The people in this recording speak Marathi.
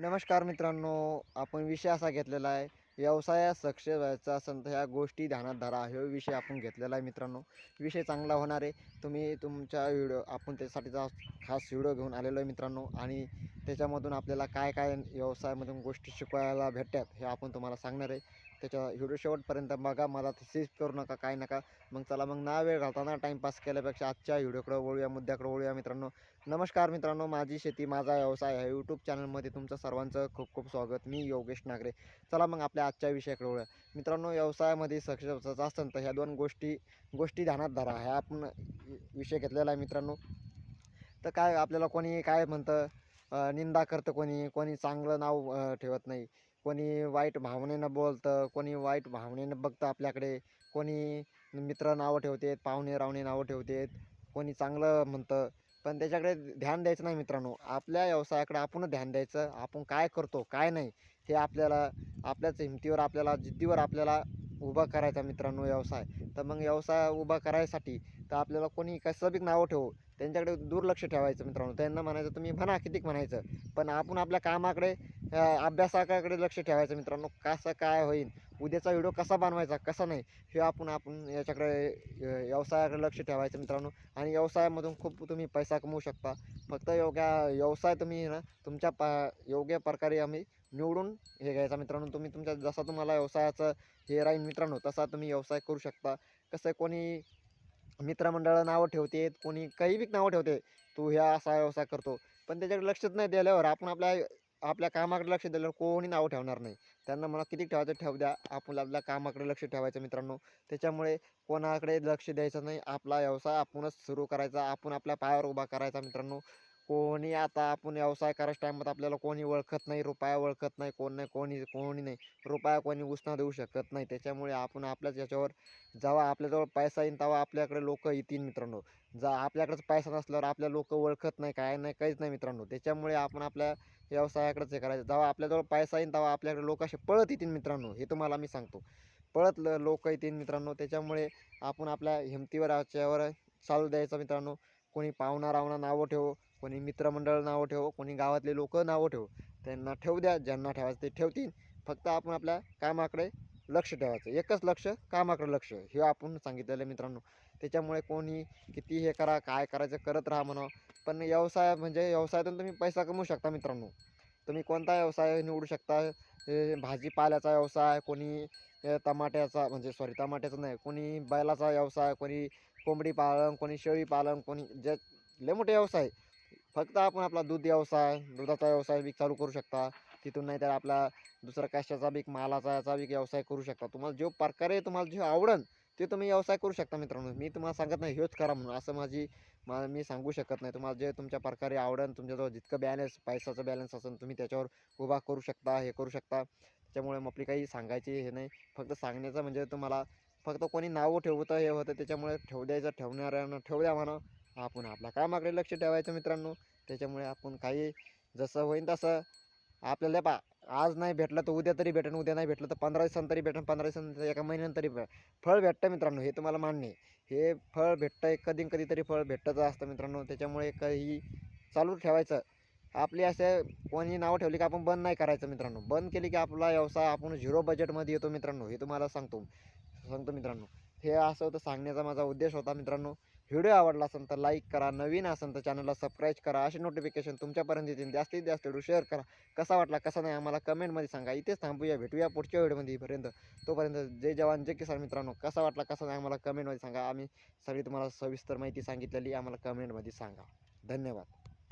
नमस्कार मित्रांनो, आपण विषय असा घेतलेला आहे, व्यवसायात सक्सेस व्हायचा असेल तर ह्या गोष्टी ध्यानात धरा. हा विषय आपण घेतलेला आहे मित्रांनो. विषय चांगला होणार आहे. तुम्ही तुमच्या व्हिडिओ आपण त्यासाठीचा खास व्हिडिओ घेऊन आलेलो आहे मित्रांनो. आणि त्याच्यामधून आपल्याला काय काय व्यवसायामधून गोष्टी शिकवायला भेटतात हे आपण तुम्हाला सांगणार आहे. त्याच्या व्हिडिओ शेवटपर्यंत बघा. मला स्किप करू नका, काय नका. मग चला, मग ना वेळ घालताना टाईमपास केल्यापेक्षा आजच्या व्हिडिओकडे वळूया, मुद्द्याकडे वळूया मित्रांनो. नमस्कार मित्रांनो, माझी शेती माझा व्यवसाय ह्या यूट्यूब चॅनलमध्ये तुमचं सर्वांचं खूप खूप स्वागत. मी योगेश नागरे. चला मग आपल्या आजच्या विषयाकडे वळूया मित्रांनो. व्यवसायामध्ये सक्सेस व्हायचं असेल तर ह्या दोन गोष्टी ध्यानात धरा. ह्या आपण विषय घेतलेला आहे मित्रांनो. तर काय आपल्याला कोणी काय म्हणतं, निंदा करतं, कोणी चांगलं नाव ठेवत नाही, कोणी वाईट भावनेनं बोलतं, कोणी वाईट भावनेनं बघतं आपल्याकडे, कोणी मित्र नावं ठेवतात, पाहुणे रावणे नावं ठेवतात, कोणी चांगलं म्हणतं. पण त्याच्याकडे ध्यान द्यायचं नाही मित्रांनो. आपल्या व्यवसायाकडे आपणच ध्यान द्यायचं. आपण काय करतो काय नाही हे आपल्याला आपल्याच हिमतीवर, आपल्याला जिद्दीवर आपल्याला उभा करायचा मित्रांनो व्यवसाय. तर मग व्यवसाय उभा करायसाठी तर आपल्याला कोणी कसं बी नावं ठेवू, त्यांच्याकडे दुर्लक्ष ठेवायचं मित्रांनो. त्यांना म्हणायचं तुम्ही म्हणा कितीक म्हणायचं, पण आपण आपल्या कामाकडे अभ्यासाकडे लक्ष ठेवायचं मित्रांनो. कसं काय होईल, उद्याचा व्हिडिओ कसा बनवायचा कसा नाही हे आपण याच्याकडे व्यवसायाकडे लक्ष ठेवायचं मित्रांनो. आणि व्यवसायामधून खूप तुम्ही पैसा कमवू शकता. फक्त व्यवसाय तुम्ही ना योग्य प्रकारे आम्ही निवडून हे घ्यायचा मित्रांनो. तुम्ही तुमच्या जसा तुम्हाला व्यवसायाचं हे राहील मित्रांनो तसा तुम्ही व्यवसाय करू शकता. कसं कोणी मित्रमंडळ नावं ठेवते, कोणी काही बी नावं ठेवते, तू ह्या असा व्यवसाय करतो. पण त्याच्याकडे लक्षच नाही दिल्यावर आपण आपल्या आपल्या कामाकडे लक्ष दिल्यावर कोणी नावं ठेवणार नाही. त्यांना मला किती ठेवायचं ठेवू द्या, आपण आपल्या कामाकडे लक्ष ठेवायचं मित्रांनो. त्याच्यामुळे कोणाकडे लक्ष द्यायचं नाही. आपला व्यवसाय आपणच सुरू करायचा, आपण आपल्या पायावर उभा करायचा मित्रांनो. कोणी आता आपण व्यवसाय करायच्या टायमात आपल्याला कोणी ओळखत नाही, रुपया ओळखत नाही, कोण नाही, कोणी नाही, रुपया कोणी उसना देऊ शकत नाही. त्याच्यामुळे आपण आपल्याच याच्यावर जेव्हा आपल्याजवळ पैसा येईल तेव्हा आपल्याकडे लोक येतील मित्रांनो. आपल्याकडेच पैसा नसल्यावर आपल्या लोक ओळखत नाही, काय नाही, काहीच नाही मित्रांनो. त्याच्यामुळे आपण आपल्या व्यवसायाकडेच हे करायचं. जेव्हा आपल्याजवळ पैसा येईल तेव्हा आपल्याकडे लोक असे पळत येतील मित्रांनो. हे तुम्हाला मी सांगतो, पळत लोक येतील मित्रांनो. त्याच्यामुळे आपण आपल्या हिमतीवर याच्यावर चालू द्यायचं मित्रांनो. कोणी पाहुणा रावणा नावं ठेवो, कोणी मित्रमंडळ नावं ठेवो, कोणी गावातले लोक नावं ठेवो, त्यांना ठेवू द्या. ज्यांना ठेवायचं ते ठेवतील. फक्त आपण आपल्या कामाकडे लक्ष ठेवायचं. एकच लक्ष, कामाकडे लक्ष, हे आपण सांगितलेलं आहे मित्रांनो. त्याच्यामुळे कोणी किती हे करा, काय करायचं करत राहा म्हणावं. पण व्यवसाय म्हणजे व्यवसायातून तुम्ही पैसा कमवू शकता मित्रांनो. तुम्ही कोणता व्यवसाय निवडू शकता. भाजीपाल्याचा व्यवसाय, कोणी टमाट्याचा म्हणजे टमाट्याचा नाही, कोणी बैलाचा व्यवसाय, कोणी कोंबडी पालन, कोणी शेळी पालन, कोणी जे लय मोठे व्यवसाय. फक्त आपण आपला दूध व्यवसाय, दुधाचा व्यवसाय बी चालू करू शकता. तिथून नाही तर आपला दुसरा कशाचा बी मालाचा याचा बी व्यवसाय करू शकता. तुम्हाला जो प्रकारे तुम्हाला जे आवडेल ते तुम्ही व्यवसाय करू शकता मित्रांनो. मी तुम्हाला सांगत नाही हेच करा म्हणून, असं मी सांगू शकत नाही. तुम्हाला जे तुमच्या प्रकारे आवडेल, तुमच्याजवळ जितकं पैशाचं बॅलन्स असेल तुम्ही त्याच्यावर उभा करू शकता, हे करू शकता. त्याच्यामुळे मग आपली काही सांगायची हे नाही. फक्त सांगण्याचं म्हणजे तुम्हाला फक्त कोणी नावं ठेवतं हे होतं, त्याच्यामुळे ठेवू द्यायचं, ठेवणाऱ्यानं ठेवू द्या म्हणा. आपण आपल्या कामाकडे लक्ष ठेवायचं मित्रांनो. त्याच्यामुळे आपण काही जसं होईल तसं आपल्याला आज नाही भेटलं तर उद्या तरी भेटेन, उद्या नाही भेटलं तर 15 दिवसांनी तरी भेटेन, 15 दिवसांनी एका महिन्यानं तरी फळ भेटतं मित्रांनो. हे तुम्हाला मान्य आहे. हे फळ भेटतं, कधी कधीतरी फळ भेटतच असतं मित्रांनो. त्याच्यामुळे काही चालू ठेवायचं. आपली असे कोणी नावं ठेवली की आपण बंद नाही करायचं मित्रांनो. बंद केली की आपला व्यवसाय आपण झिरो बजेटमध्ये येतो मित्रांनो. हे तुम्हाला सांगतो मित्रांनो. हे असं होतं, सांगण्याचा माझा उद्देश होता मित्रांनो. व्हिडिओ आवडला असेल तर लाईक करा, नवीन असेल तर चॅनलला सबस्क्राईब करा. असे नोटिफिकेशन तुमच्यापर्यंत येतील. जास्तीत जास्त व्हिडिओ शेअर करा. कसा वाटला कसा नाही आम्हाला कमेंटमध्ये सांगा. इथेच थांबूया, भेटूया पुढच्या व्हिडिओमध्ये. तोपर्यंत जय जवान जय किसान मित्रांनो. कसा वाटला कसा नाही आम्हाला कमेंटमध्ये सांगा. आम्ही सगळी तुम्हाला सविस्तर माहिती सांगितलेली आम्हाला कमेंटमध्ये सांगा. धन्यवाद.